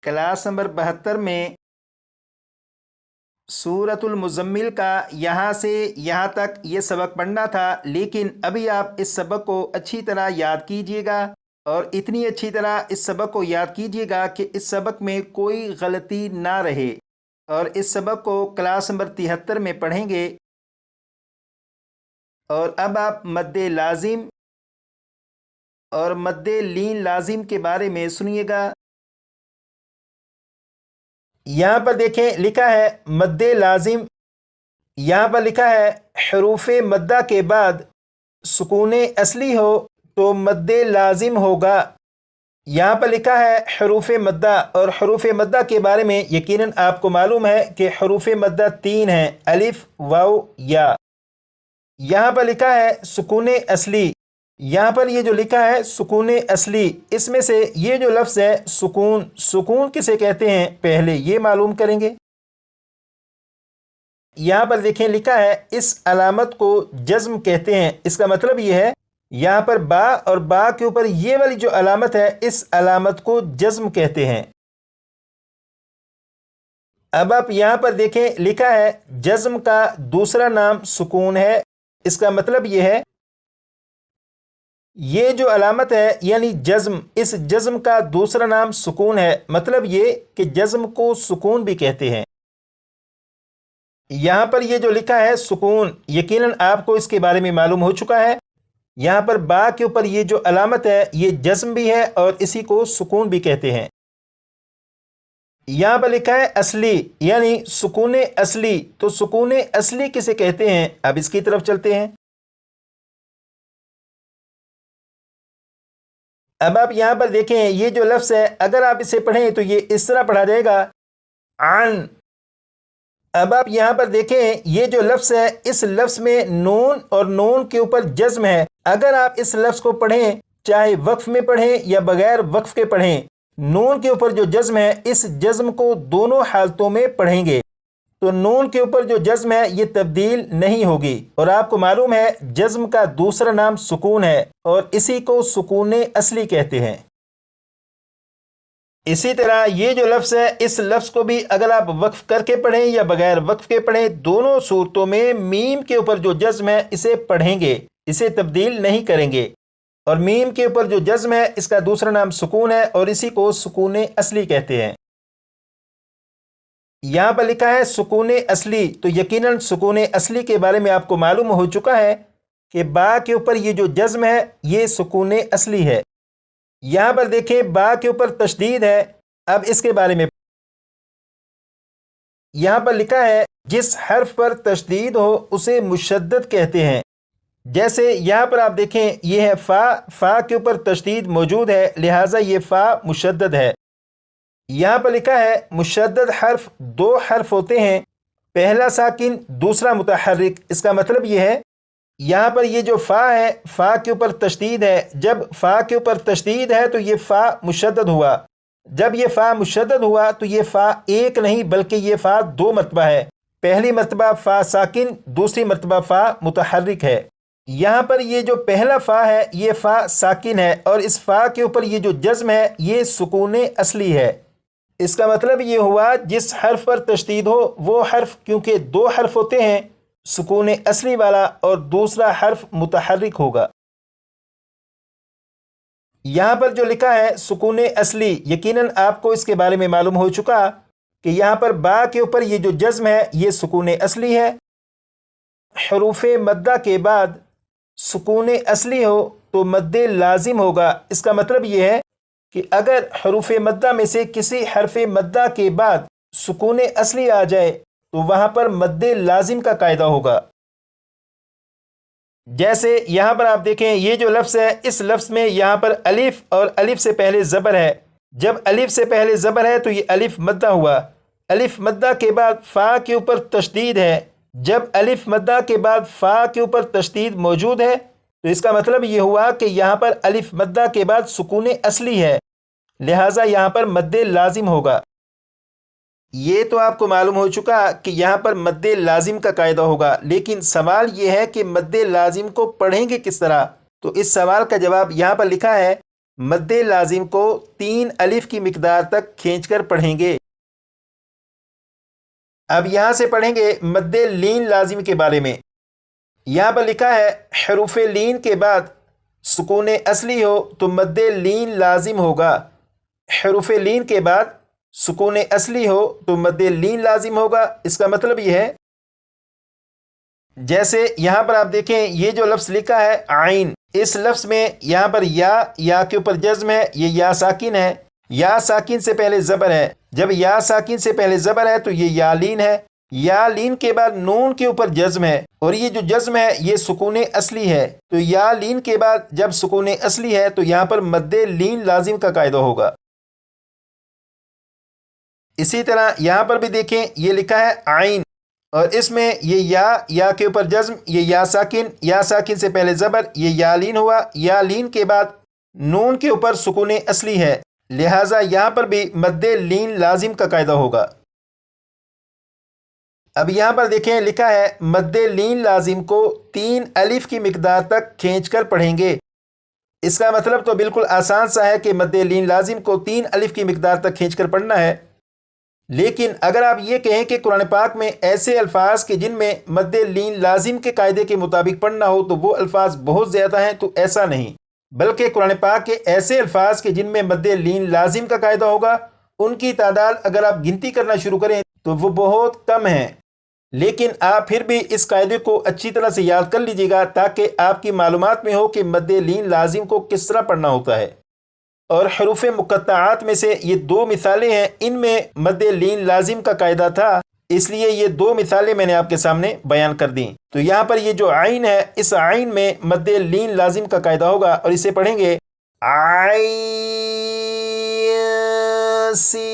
Class number 72 में सूरतुल मुज़म्मिल का यहाँ से यहाँ तक ये सबक पढ़ना था, लेकिन अभी आप इस सबक को अच्छी तरह याद कीजिएगा और इतनी अच्छी तरह इस सबक को याद कीजिएगा कि इस सबक में कोई गलती ना रहे। और इस सबक को क्लास नंबर 73 में पढ़ेंगे। और अब आप मद्दे लाजिम और मद्दे लीन लाजिम के बारे में सुनिएगा। यहाँ पर देखें लिखा है मद्दे लाजिम। यहाँ पर लिखा है हरूफ मद्दा के बाद सुकून असली हो तो मद्दे लाजिम होगा। यहाँ पर लिखा है हरूफ मद्दा, और हरूफ मद्दा के बारे में यकीनन आपको मालूम है कि हरूफ मद्दा 3 हैं, अलिफ वाव या। यहाँ पर लिखा है सुकून असली। यहाँ पर ये जो लिखा है सुकून असली, इसमें से ये जो लफ्ज़ है सुकून, सुकून किसे कहते हैं पहले ये मालूम करेंगे। यहाँ पर देखें लिखा है इस अलामत को जज्म कहते हैं। इसका मतलब ये है यहाँ पर बा और बा के ऊपर ये वाली जो अलामत है इस अलामत को जज्म कहते हैं। अब आप यहाँ पर देखें लिखा है जज्म का दूसरा नाम सुकून है। इसका मतलब ये है ये जो अलामत है यानी जज्म, इस जज्म का दूसरा नाम सुकून है। मतलब ये कि जज्म को सुकून भी कहते हैं। यहाँ पर ये जो लिखा है सुकून, यकीनन आपको इसके बारे में मालूम हो चुका है। यहाँ पर बा के ऊपर ये जो अलामत है ये जज्म भी है और इसी को सुकून भी कहते हैं। यहाँ पर लिखा है असली यानी सुकून असली, तो सुकून असली किसे कहते हैं अब इसकी तरफ चलते हैं। अब आप यहाँ पर देखें ये जो लफ्ज़ है अगर आप इसे पढ़ें तो ये इस तरह पढ़ा जाएगा आन। अब आप यहाँ पर देखें ये जो लफ्ज़ है इस लफ्ज़ में नून और नून के ऊपर जज्म है। अगर आप इस लफ्ज़ को पढ़ें चाहे वक्फ में पढ़ें या बगैर वक्फ के पढ़ें, नून के ऊपर जो जज्म है इस जज्म को दोनों हालतों में पढ़ेंगे तो नून के ऊपर जो जज्म है ये तब्दील नहीं होगी। और आपको मालूम है जज्म का दूसरा नाम सुकून है और इसी को सुकून असली कहते हैं। इसी तरह ये जो लफ्ज़ है इस लफ्ज़ को भी अगर आप वक्फ करके पढ़ें या बगैर वक्फ के पढ़ें, दोनों सूरतों में मीम के ऊपर जो जज्म है इसे पढ़ेंगे, इसे तब्दील नहीं करेंगे। और मीम के ऊपर जो जज्म है इसका दूसरा नाम सुकून है और इसी को सुकून असली कहते हैं। यहाँ पर लिखा है सुकून असली, तो यकीनन सुकून असली के बारे में आपको मालूम हो चुका है कि बा के ऊपर ये जो जज्म है ये सुकून असली है। यहाँ पर देखें बा के ऊपर तशदीद है। अब इसके बारे में यहाँ पर लिखा है जिस हर्फ पर तशदीद हो उसे मुशद्दद कहते हैं। जैसे यहाँ पर आप देखें ये है फ़ा के ऊपर तशदीद मौजूद है, लिहाजा ये फ़ा मुशद्दद है। यहाँ पर लिखा है मुशद्दद हर्फ 2 हर्फ होते हैं, पहला साकिन दूसरा मुतहर्रिक। इसका मतलब ये है यहाँ पर ये जो फ़ा है फ़ा के ऊपर तशदीद है। जब फ़ा के ऊपर तशदीद है तो ये फ़ा मुशद्दद हुआ। जब ये फ़ा मुशद्दद हुआ तो ये फ़ा एक नहीं बल्कि ये फ़ा 2 मरतबा है। पहली मरतबा फ़ा साकिन, दूसरी मरतबा फ़ा मुतहर्रिक है। यहाँ पर ये जो पहला फ़ा है ये फ़ा साकिन है और इस फ़ा के ऊपर ये जो जज्म है ये सुकून असली है। इसका मतलब ये हुआ जिस हर्फ पर तशदीद हो वो हर्फ, क्योंकि 2 हर्फ होते हैं, सुकून असली वाला और दूसरा हर्फ मुतहर्रिक होगा। यहाँ पर जो लिखा है सुकून असली, यकीनन आपको इसके बारे में मालूम हो चुका कि यहाँ पर बा के ऊपर ये जो जज्म है ये सुकून असली है। हरूफ मद्दा के बाद सुकून असली हो तो मद्दे लाजिम होगा। इसका मतलब ये है कि अगर हरूफ मद्दा में से किसी हरफ मद्दा के बाद सुकून असली आ जाए तो वहाँ पर मद्दे लाजिम का कायदा होगा। जैसे यहाँ पर आप देखें ये जो लफ्ज़ है इस लफ्ज़ में यहाँ पर अलिफ और अलिफ से पहले ज़बर है। जब अलिफ से पहले ज़बर है तो ये अलिफ मद्दा हुआ। अलिफ मद्दा के बाद फ़ा के ऊपर तशदीद है। जब अलिफ मद्दा के बाद फ़ा के ऊपर तशदीद मौजूद है तो इसका मतलब ये हुआ कि यहाँ पर अलिफ मद्दा के बाद सुकून असली है, लिहाजा यहाँ पर मद्दे लाजिम होगा। ये तो आपको मालूम हो चुका कि यहाँ पर मद्दे लाजिम का कायदा होगा, लेकिन सवाल ये है कि मद्दे लाजिम को पढ़ेंगे किस तरह। तो इस सवाल का जवाब यहाँ पर लिखा है مد لازم کو 3 الف کی مقدار تک کھینچ کر پڑھیں گے۔ اب یہاں سے پڑھیں گے مد لین لازم کے بارے میں۔ یہاں پر لکھا ہے حروف لین کے بعد سکون اصلی ہو تو مد لین لازم ہوگا۔ حروف لین کے بعد سکون اصلی ہو تو مد لین لازم ہوگا۔ اس کا مطلب یہ ہے، جیسے یہاں پر آپ دیکھیں یہ جو لفظ لکھا ہے عین، اس لفظ میں یہاں پر یا کے اوپر جزم ہے، یہ یا ساکن ہے، یا ساکن سے پہلے زبر ہے۔ جب یا ساکن سے پہلے زبر ہے تو یہ یا لین ہے، یا لین کے بعد نون کے اوپر جزم ہے، اور یہ جو جزم ہے یہ سکون اصلی ہے، تو یا لین کے بعد جب سکون اصلی ہے تو یہاں پر مد لین لازم کا قاعدہ ہوگا۔ اسی طرح یہاں پر بھی دیکھیں یہ لکھا ہے عین، اور اس میں یہ یا کے اوپر جزم، یہ یا ساکن سے پہلے زبر، یہ یا لین ہوا، یا لین کے بعد نون کے اوپر سکون اصلی ہے، لہٰذا یہاں پر بھی مد لین لازم کا قاعدہ ہوگا۔ اب یہاں پر دیکھیں لکھا ہے مد لین لازم کو 3 الف کی مقدار تک کھینچ کر پڑھیں گے۔ اس کا مطلب تو بالکل آسان سا ہے کہ مد لین لازم کو 3 الف کی مقدار تک کھینچ کر پڑھنا ہے، لیکن اگر آپ یہ کہیں کہ قرآن پاک میں ایسے الفاظ کے جن میں مد لین لازم کے قاعدے کے مطابق پڑھنا ہو تو وہ الفاظ بہت زیادہ ہیں، تو ایسا نہیں، بلکہ قرآن پاک کے ایسے الفاظ کے جن میں مد لین لازم کا قاعدہ ہوگا ان کی تعداد اگر آپ گنتی کرنا شروع کریں تو وہ بہت کم ہیں، لیکن آپ پھر بھی اس قاعدے کو اچھی طرح سے یاد کر لیجیے گا تاکہ آپ کی معلومات میں ہو کہ مد لین لازم کو کس طرح پڑھنا ہوتا ہے۔ اور حروف مقطعات میں سے یہ 2 مثالیں ہیں، ان میں مد لین لازم کا قاعدہ تھا، اس لیے یہ 2 مثالیں میں نے آپ کے سامنے بیان کر دیں۔ تو یہاں پر یہ جو عین ہے، اس عین میں مد لین لازم کا قاعدہ ہوگا، اور اسے پڑھیں گے عین سی